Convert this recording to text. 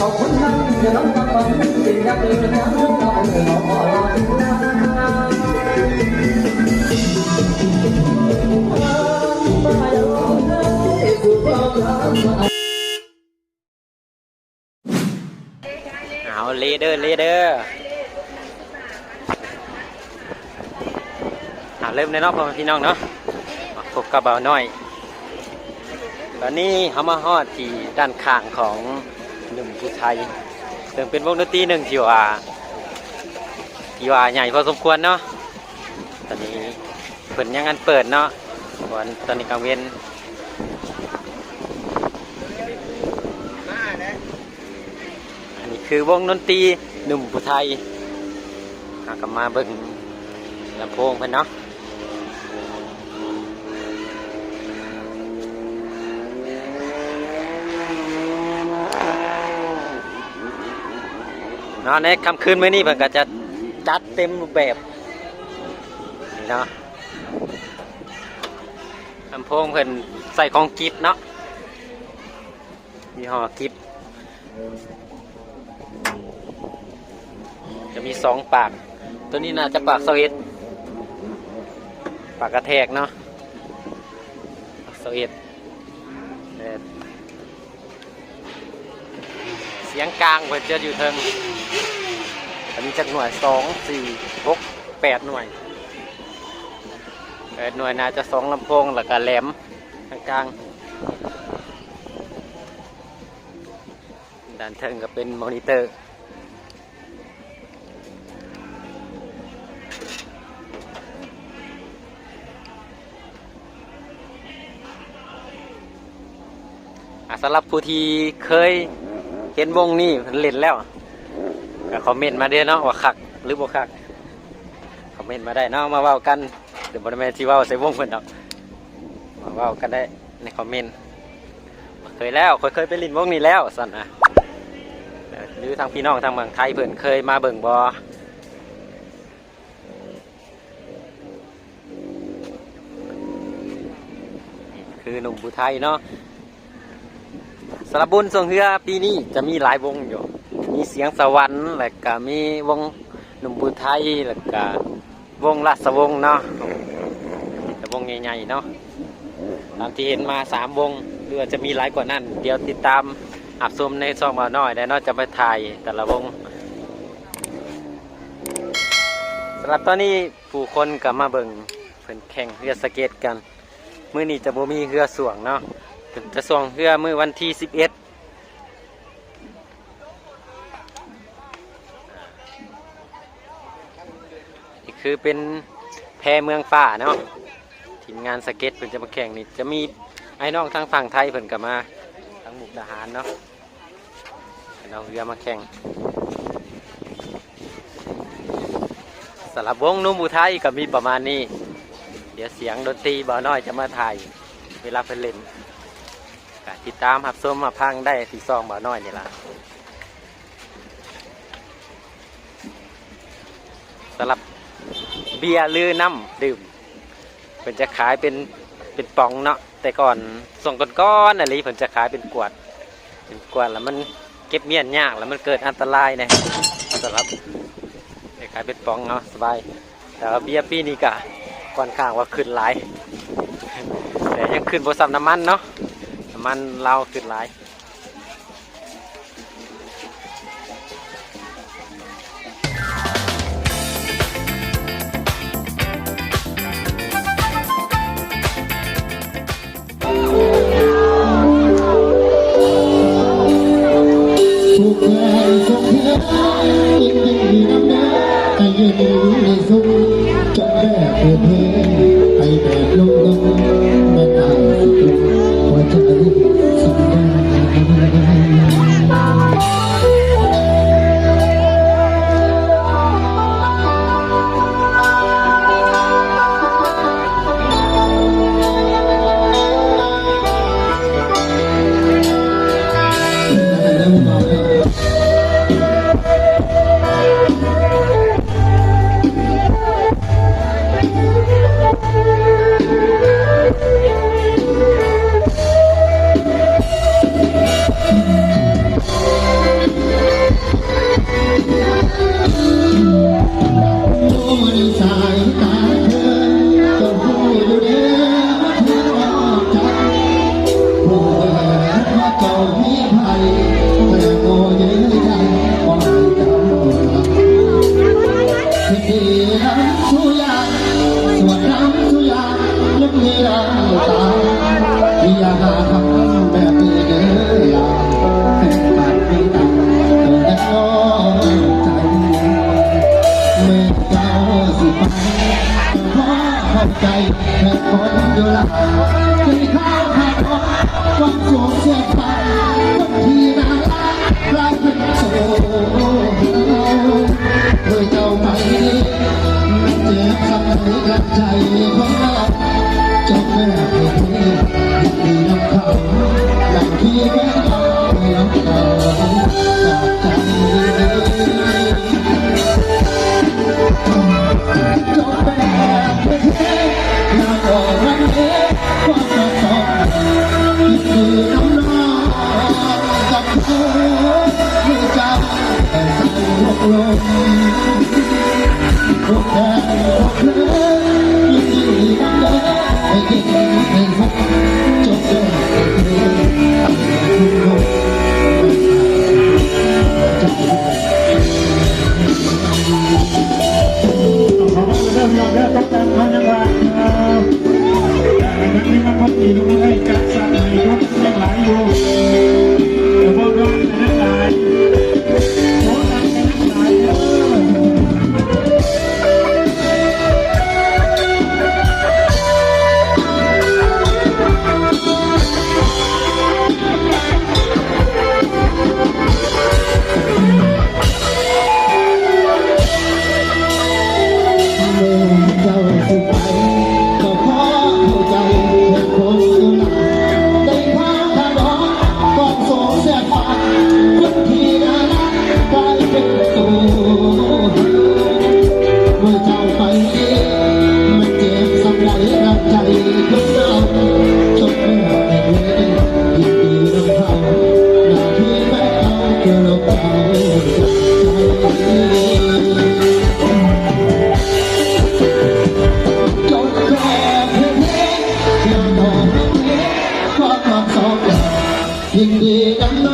อบคุณท่านจะรับฟังความจริงยักษ์เลยนะน้องน้องน้องเอาเลเดอร์เริ่มในรอบของพี่น้องเนาะมาพบกับเบาน้อยตอนนี้เขามาฮอดที่ด้านข้างของหนุ่มผู้ไทยซึ่งเป็นวงดนตรีหนึ่งที่ว่าใหญ่พอสมควรเนาะตอนนี้เปิดยังงานเปิดเนาะตอนนี้กลางเว้นอันนี้คือวงดนตรีหนุ่มผู้ไทยกลับมาเบิ่งลำโพงเพิ่นเนาะในค่ำคืนมื้อนี้เพิ่นก็จะจัดเต็มรูปแบบนี่เนาะลำโพงเพิ่นใส่ของกิฟเนาะยี่ห้อกิฟจะมี2ปากตัวนี้น่าจะปากสวิตปากกระแทกเนาะปากสวิตเสียงกลางเพิ่นจะอยู่เทิงอันนี้จากหน่วย2 4 6 8หน่วยหน่วยน่าจะ2ลำโพงแล้วก็แหลมกลางด้านเทิงก็เป็นมอนิเตอร์สำหรับผู้ที่เคยเห็นวงนี้เล่นแล้วก็คอมเมนต์มาเด้อเนาะว่าคักหรือบ่คักคอมเมนต์มาได้เนาะมาเว้ากันเดี๋ยวบ่ได้แม่นสิเว้าใส่วงเพิ่นดอกมาเว้ากันได้ในคอมเมนต์เคยแล้วเคยไปเล่นวงนี้แล้วสั่นนะหรือทางพี่น้องทางเมืองไทยเพิ่นเคยมาเบิ่งบ่คือหนุ่มผู้ไทยเนาะสระบุญทรงเฮือปีนี้จะมีหลายวงอยู่มีเสียงสวรรค์แล้วก็มีวงหนุ่มผู้ไทยแล้วก็วงราชวงศ์เนาะแต่วงใหญ่ๆเนาะตามที่เห็นมา3วงหรือจะมีหลายกว่านั้นเดี๋ยวติดตามอับชมในช่องมาหน่อยได้เนาะจะไปถ่ายแต่ละวงสำหรับตอนนี้ผู้คนก็มาเบิ่งเพิ่นแข่งเรือสเก็ตกันมื้อนี้จะบ่มีเรือส่วงเนาะจะส่งเรือมื้อวันที่11นี่คือเป็นแพเมืองฟ้าเนาะทีมงานสเก็ตเพิ่นจะมาแข่งนี่จะมีไอ้น้องทางฝั่งไทยเพิ่นก็มาทางมุกดาหารเนาะเอาเรือมาแข่งสำหรับวงหนุ่มอุทัยก็มีประมาณนี้เดี๋ยวเสียงดนตรีบ่าวน้อยจะมาถ่ายเวลาเพิ่นเล่นติดตามหับส้มมาพังได้ที่ซองบ่าวน้อยนี่ล่ะสำหรับเบียร์ลือน้ำดื่มเป็นจะขายเป็นป๋องเนาะแต่ก่อนส่งก้อนๆอะไรผมจะขายเป็นกวดแล้วมันเก็บเมียนยากแล้วมันเกิดอันตรายนะสำหรับขายเป็นป๋องเนาะสบายแต่ว่าเบียร์ปีนี้ก็ค่อนข้างว่าขึ้นหลายแต่ยังขึ้นบนซ้ำน้ำมันเนาะมันเราขึ้นหลายทุกงานส่งเพื่อนยิ่งมีน้ำหน้าไอ้ยืนในซุ้มจนแรกเปิดเพลงไอ้แบบลงแม่ตายสุดหัวใจสัญญา ตาอย่าหาทำแบบนี้เด้อลาเป็นปากไม่ตังแต่น้อยใจเมื่อเจ้าสิไปขอขอบใจแค่คนอยู่หลังที่เข้าขาดก็สวมเสื้อผ้าคนที่น่ารักกลายเป็นโซ่เมื่อเจ้าไปมันเจ็บสักในกระใจของเราจบแม่ให้เธอดีน้ำเขาหลังที่แม่เอาน้ำเขาจากใจจบแม่ให้เธอลาออกวันนี้ความรักสองที่คือน้ำน้องกับเธอไม่จำแต่ใส่ลงลงพวกแกพวกเธอยินดีน้ำเด้อให้เก่งให้ฟังจบด้วยเธอคุณลงจะขอมาเริ่มยอมแล้วต้องการพันยังไงแต่นั้นนี่มันพอดีตรงนี้ให้จัดสรรให้รถยังหลายอยู่แต่พอร้อนแต่นั้นหลายโอ้ดังแต่นั้นหลายเจ้าสิไปก็ขอเข้าใจเหตุผลอยู่หลังได้พาทางร้อนก่อนส่งเสียฟ้าคนที่น่ารักกลายเป็นตัวเมื่อเจ้าไปมันเจ็บสักไหนรักใจของเราจบแม่แต่เธอยินดีน้ำเขาหน้าที่แม่เอาคือลบเขาจากใจจบแบบเพลงยังบอกเพลงก็ความสองอย่างยินดีกันนะ